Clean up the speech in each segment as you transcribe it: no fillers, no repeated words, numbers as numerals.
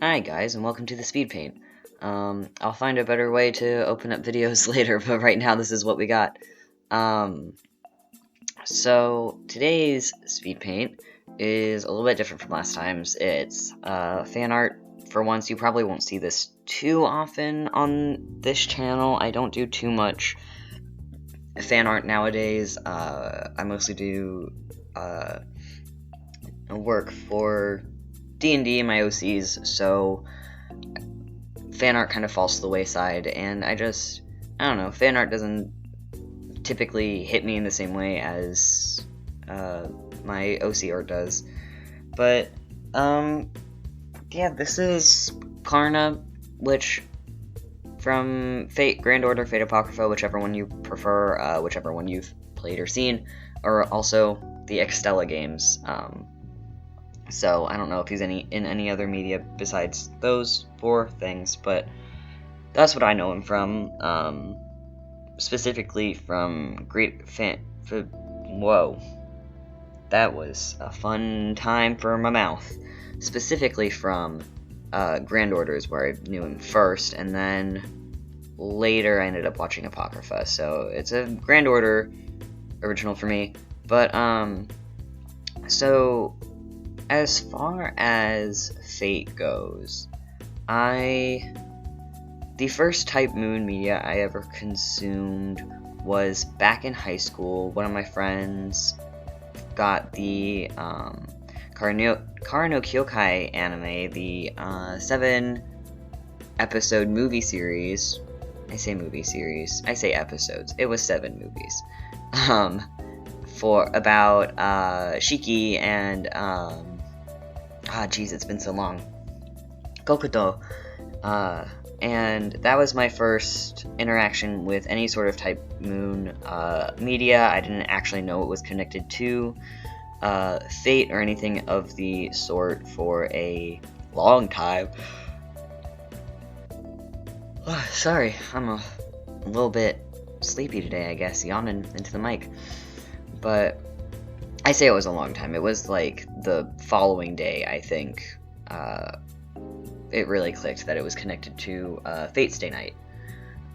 Hi guys, and welcome to the SPEEDPAINT. I'll find a better way to open up videos later, but right now this is what we got. So today's SPEEDPAINT is a little bit different from last time's. It's fan art. For once, you probably won't see this too often on this channel. I don't do too much fan art nowadays. I mostly do work for D&D and my OCs, so fan art kind of falls to the wayside, and I don't know, fan art doesn't typically hit me in the same way as my OC art does. But yeah, this is Karna, which from Fate, Grand Order, Fate Apocrypha, whichever one you prefer, whichever one you've played or seen, or also the Extella games. So I don't know if he's in any other media besides those 4 things, but that's what I know him from. Specifically from Whoa, that was a fun time for my mouth. Specifically from Grand Orders, where I knew him first, and then later I ended up watching Apocrypha. So it's a Grand Order original for me. But so as far as Fate goes, the first Type Moon media I ever consumed was back in high school. One of my friends got the Karna no Kyokai anime, the 7-episode movie series. I say movie series. I say episodes. It was 7 movies. For about Shiki and jeez, it's been so long. Kokuto. And that was my first interaction with any sort of Type Moon media. I didn't actually know it was connected to Fate or anything of the sort for a long time. Sorry, I'm a little bit sleepy today, I guess, yawning into the mic. But I say it was a long time. It was like the following day, I think. It really clicked that it was connected to Fate Stay Night.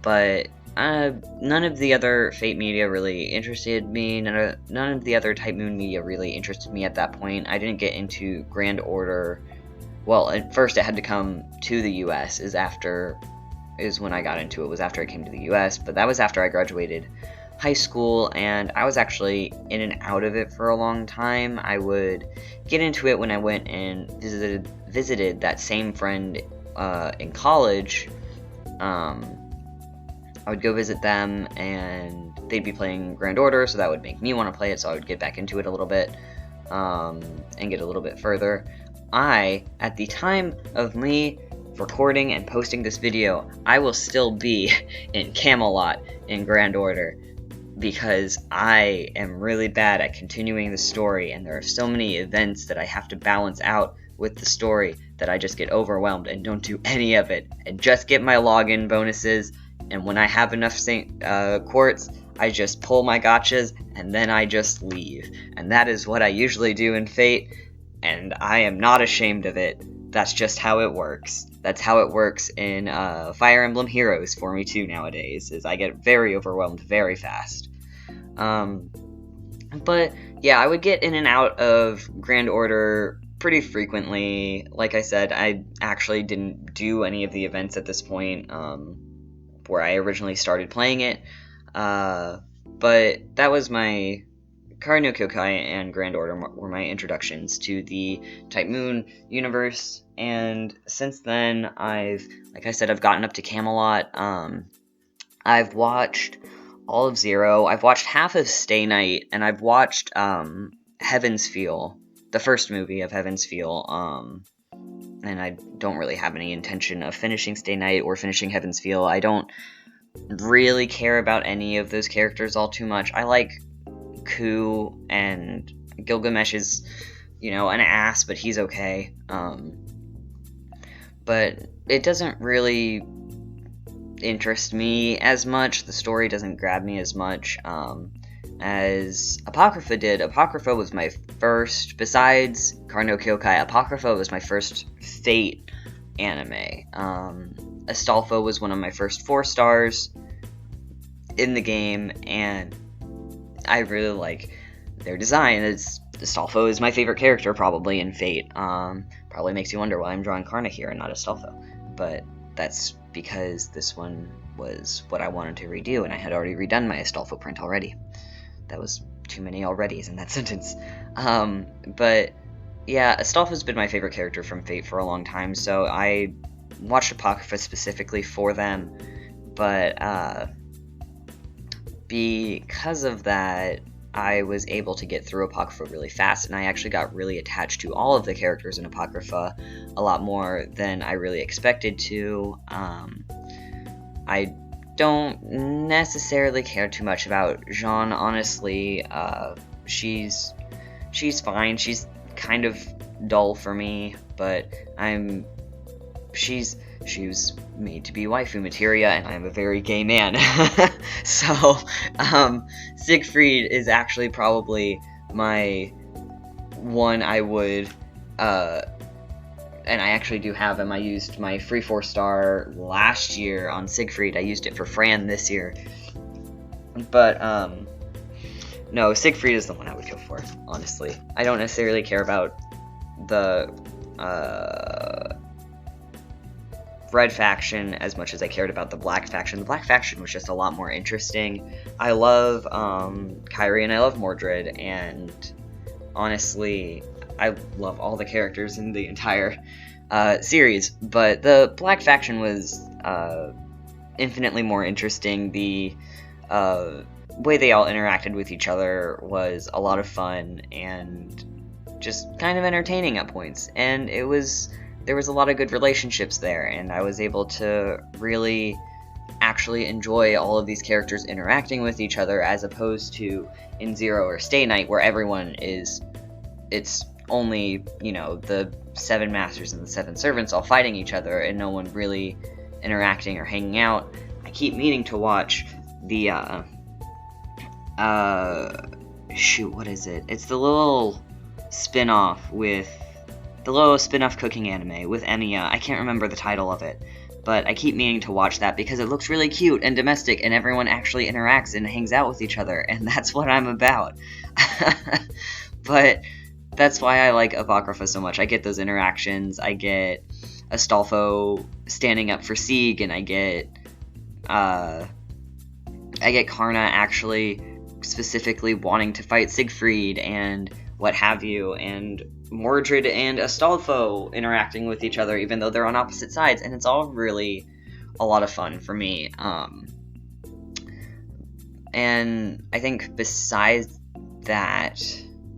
But none of the other Fate media really interested me. None of the other Type Moon media really interested me at that point. I didn't get into Grand Order. Well, at first it had to come to the US is when I got into it. Was after I came to the US, but that was after I graduated high school, and I was actually in and out of it for a long time. I would get into it when I went and visited that same friend in college. I would go visit them, and they'd be playing Grand Order, so that would make me want to play it, so I would get back into it a little bit, and get a little bit further. At the time of me recording and posting this video, I will still be in Camelot in Grand Order, because I am really bad at continuing the story, and there are so many events that I have to balance out with the story that I just get overwhelmed and don't do any of it, and just get my login bonuses, and when I have enough quartz, I just pull my gotchas, and then I just leave. And that is what I usually do in Fate, and I am not ashamed of it. That's just how it works. That's how it works in Fire Emblem Heroes for me too nowadays, is I get very overwhelmed very fast. But yeah, I would get in and out of Grand Order pretty frequently. Like I said, I actually didn't do any of the events at this point, where I originally started playing it. But that was my Karna no Kyokai and Grand Order were my introductions to the Type Moon universe, and since then, like I said, I've gotten up to Camelot. I've watched all of Zero. I've watched half of Stay Night, and I've watched Heaven's Feel, the first movie of Heaven's Feel. And I don't really have any intention of finishing Stay Night or finishing Heaven's Feel. I don't really care about any of those characters all too much. I like Ku, and Gilgamesh is, an ass, but he's okay. But it doesn't really interest me as much. The story doesn't grab me as much as Apocrypha did. Apocrypha was my first, besides Karna no Kyokai, Apocrypha was my first Fate anime. Astolfo was one of my first 4 stars in the game, and I really like their design. Astolfo is my favorite character, probably, in Fate. Probably makes you wonder why I'm drawing Karna here and not Astolfo. But that's because this one was what I wanted to redo, and I had already redone my Astolfo print already. That was too many alreadys in that sentence. But yeah, Astolfo's been my favorite character from Fate for a long time, so I watched Apocrypha specifically for them. But because of that, I was able to get through Apocrypha really fast, and I actually got really attached to all of the characters in Apocrypha a lot more than I really expected to. I don't necessarily care too much about Jeanne, honestly. She's fine. She's kind of dull for me, but she was made to be waifu materia, and I'm a very gay man. So, Siegfried is actually probably my one I would, and I actually do have him. I used my free 4-star last year on Siegfried. I used it for Fran this year. But, no, Siegfried is the one I would go for, honestly. I don't necessarily care about the, red faction as much as I cared about the black faction. The black faction was just a lot more interesting. I love Kyrie and I love Mordred, and honestly, I love all the characters in the entire series, but the black faction was infinitely more interesting. The way they all interacted with each other was a lot of fun and just kind of entertaining at points, and there was a lot of good relationships there, and I was able to really actually enjoy all of these characters interacting with each other, as opposed to in Zero or Stay Night, where everyone it's only, the 7 masters and the 7 servants all fighting each other, and no one really interacting or hanging out. I keep meaning to watch the, what is it? It's the little spin-off cooking anime with Emiya. I can't remember the title of it, but I keep meaning to watch that because it looks really cute and domestic, and everyone actually interacts and hangs out with each other, and that's what I'm about. But that's why I like Apocrypha so much. I get those interactions. I get Astolfo standing up for Sieg, and I get Karna actually specifically wanting to fight Siegfried and what have you, and Mordred and Astolfo interacting with each other even though they're on opposite sides, and it's all really a lot of fun for me. And I think besides that,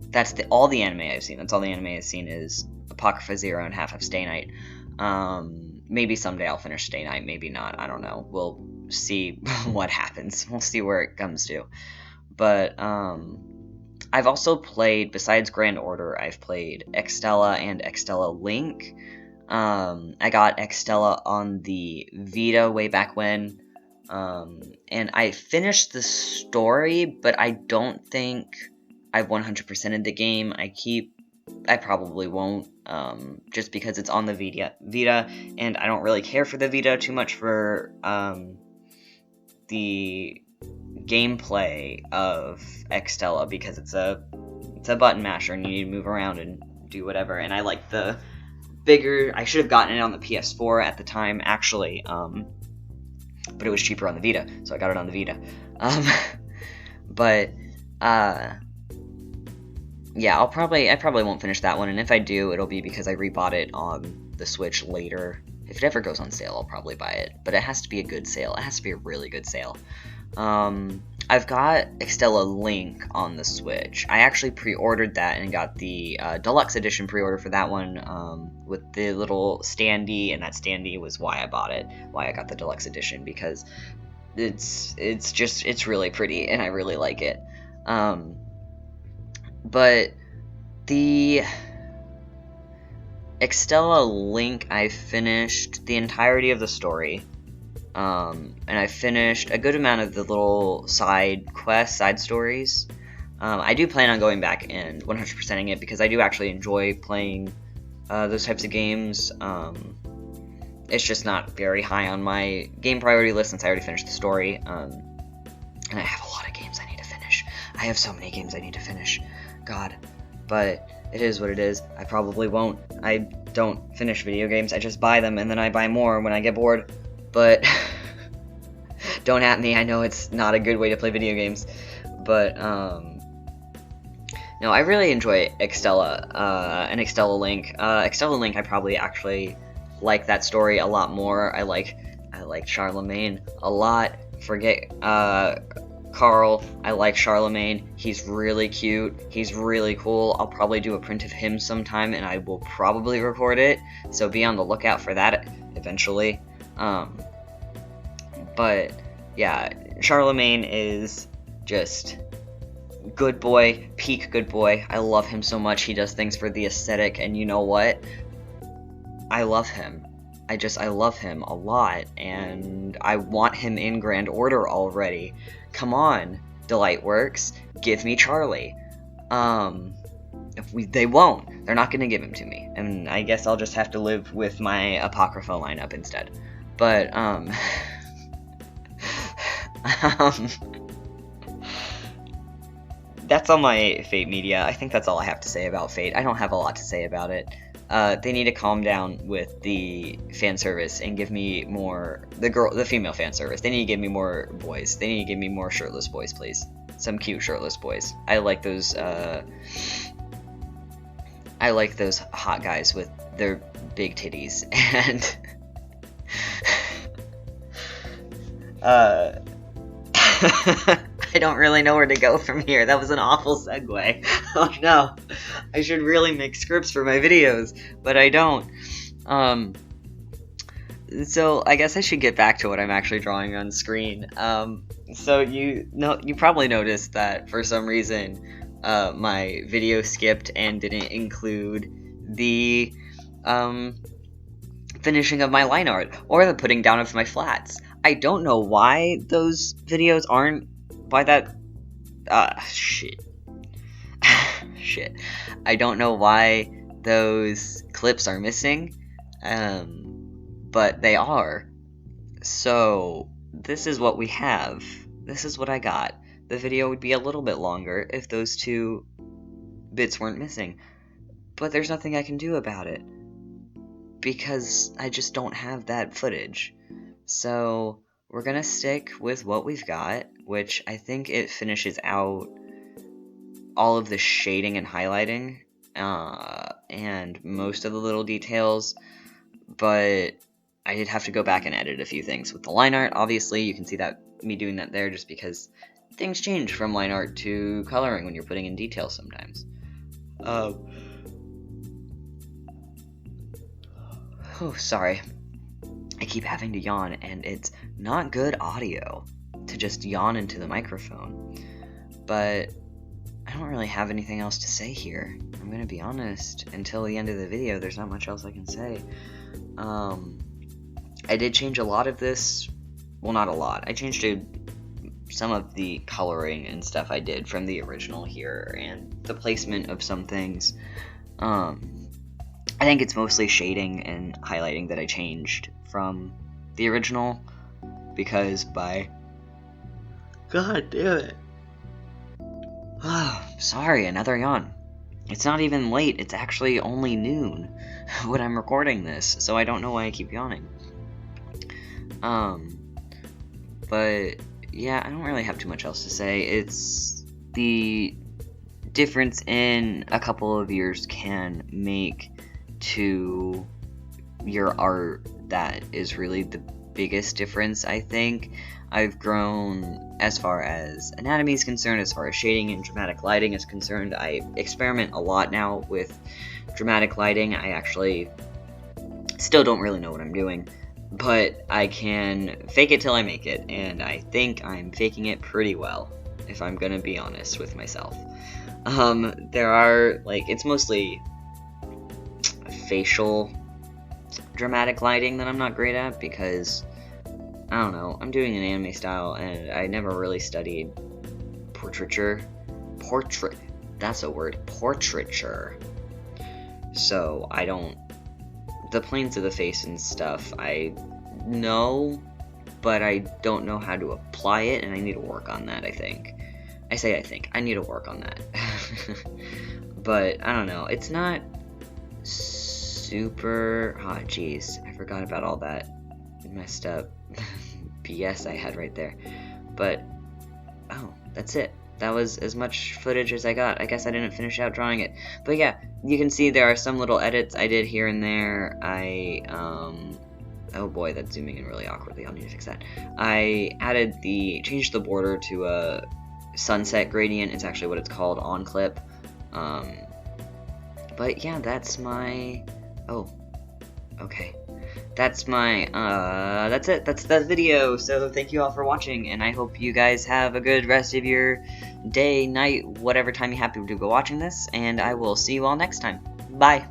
that's all the anime I've seen. That's all the anime I've seen is Apocrypha 0 and half of Stay Night. Maybe someday I'll finish Stay Night, maybe not, I don't know. We'll see what happens. We'll see where it comes to. But, I've also played, besides Grand Order, I've played Extella and Extella Link. I got Extella on the Vita way back when, and I finished the story, but I don't think I've 100%ed the game. I probably won't, just because it's on the Vita, and I don't really care for the Vita too much for, the gameplay of Extella, because it's a button masher and you need to move around and do whatever, and I like the bigger. I should have gotten it on the PS4 at the time, actually, but it was cheaper on the Vita, so I got it on the Vita. But yeah, I probably won't finish that one, and if I do, it'll be because I rebought it on the Switch later. If it ever goes on sale, I'll probably buy it, but it has to be a good sale. It has to be a really good sale. I've got Extella Link on the Switch. I actually pre-ordered that and got the deluxe edition pre-order for that one, with the little standee, and that standee was why I bought it, why I got the deluxe edition, because it's really pretty, and I really like it. But the Extella Link, I finished the entirety of the story. And I finished a good amount of the little side quests, side stories. I do plan on going back and 100%ing it, because I do actually enjoy playing those types of games. it's just not very high on my game priority list since I already finished the story. And I have a lot of games I need to finish. I have so many games I need to finish. God. But it is what it is. I probably won't. I don't finish video games. I just buy them and then I buy more when I get bored. But don't at me. I know it's not a good way to play video games. But, no, I really enjoy Extella, and Extella Link. Extella Link, I probably actually like that story a lot more. I like Charlemagne a lot. Forget, Carl. I like Charlemagne. He's really cute. He's really cool. I'll probably do a print of him sometime, and I will probably record it. So be on the lookout for that eventually. But yeah, Charlemagne is just good boy, peak good boy. I love him so much. He does things for the aesthetic, and you know what? I love him. I love him a lot, and I want him in Grand Order already. Come on, Delightworks, give me Charlie. They won't. They're not gonna give him to me, and I guess I'll just have to live with my Apocrypha lineup instead. But that's all my Fate media. I think that's all I have to say about Fate. I don't have a lot to say about it. They need to calm down with the fan service and give me more the female fan service. They need to give me more boys. They need to give me more shirtless boys, please. Some cute shirtless boys. I like those hot guys with their big titties and I don't really know where to go from here. That was an awful segue. Oh no. I should really make scripts for my videos, but I don't. So I guess I should get back to what I'm actually drawing on screen. So you probably noticed that for some reason my video skipped and didn't include the finishing of my line art or the putting down of my flats. I don't know why those videos aren't by that shit. Shit. I don't know why those clips are missing, but they are. So this is what we have. This is what I got. The video would be a little bit longer if those two bits weren't missing, but there's nothing I can do about it because I just don't have that footage. So we're gonna stick with what we've got, which I think it finishes out all of the shading and highlighting, and most of the little details, but I did have to go back and edit a few things. With the line art, obviously, you can see that me doing that there just because things change from line art to coloring when you're putting in details sometimes. Oh, sorry. I keep having to yawn, and it's not good audio to just yawn into the microphone. But I don't really have anything else to say here. I'm gonna be honest. Until the end of the video, there's not much else I can say. I did change a lot of this. Well, not a lot. I changed some of the coloring and stuff I did from the original here, and the placement of some things. I think it's mostly shading and highlighting that I changed from the original, because God damn it. Sorry, another yawn. It's not even late, it's actually only noon when I'm recording this, so I don't know why I keep yawning. But yeah, I don't really have too much else to say. It's the difference in a couple of years can make to your art that is really the biggest difference, I think. I've grown as far as anatomy is concerned, as far as shading and dramatic lighting is concerned. I experiment a lot now with dramatic lighting. I actually still don't really know what I'm doing, but I can fake it till I make it, and I think I'm faking it pretty well, if I'm gonna be honest with myself. There are, it's mostly facial dramatic lighting that I'm not great at, because I don't know, I'm doing an anime style and I never really studied portraiture. That's a word. Portraiture. So I don't the planes of the face and stuff, I know, but I don't know how to apply it, and I need to work on that, I think. I need to work on that. But, I don't know, it's not super... Oh, jeez, I forgot about all that messed up BS I had right there. But, oh, that's it. That was as much footage as I got. I guess I didn't finish out drawing it. But yeah, you can see there are some little edits I did here and there. Oh boy, that's zooming in really awkwardly. I'll need to fix that. I changed the border to a sunset gradient. It's actually what it's called on clip. But yeah, that's my... Oh, okay. That's my, that's it. That's the video. So thank you all for watching, and I hope you guys have a good rest of your day, night, whatever time you happen to be watching this, and I will see you all next time. Bye!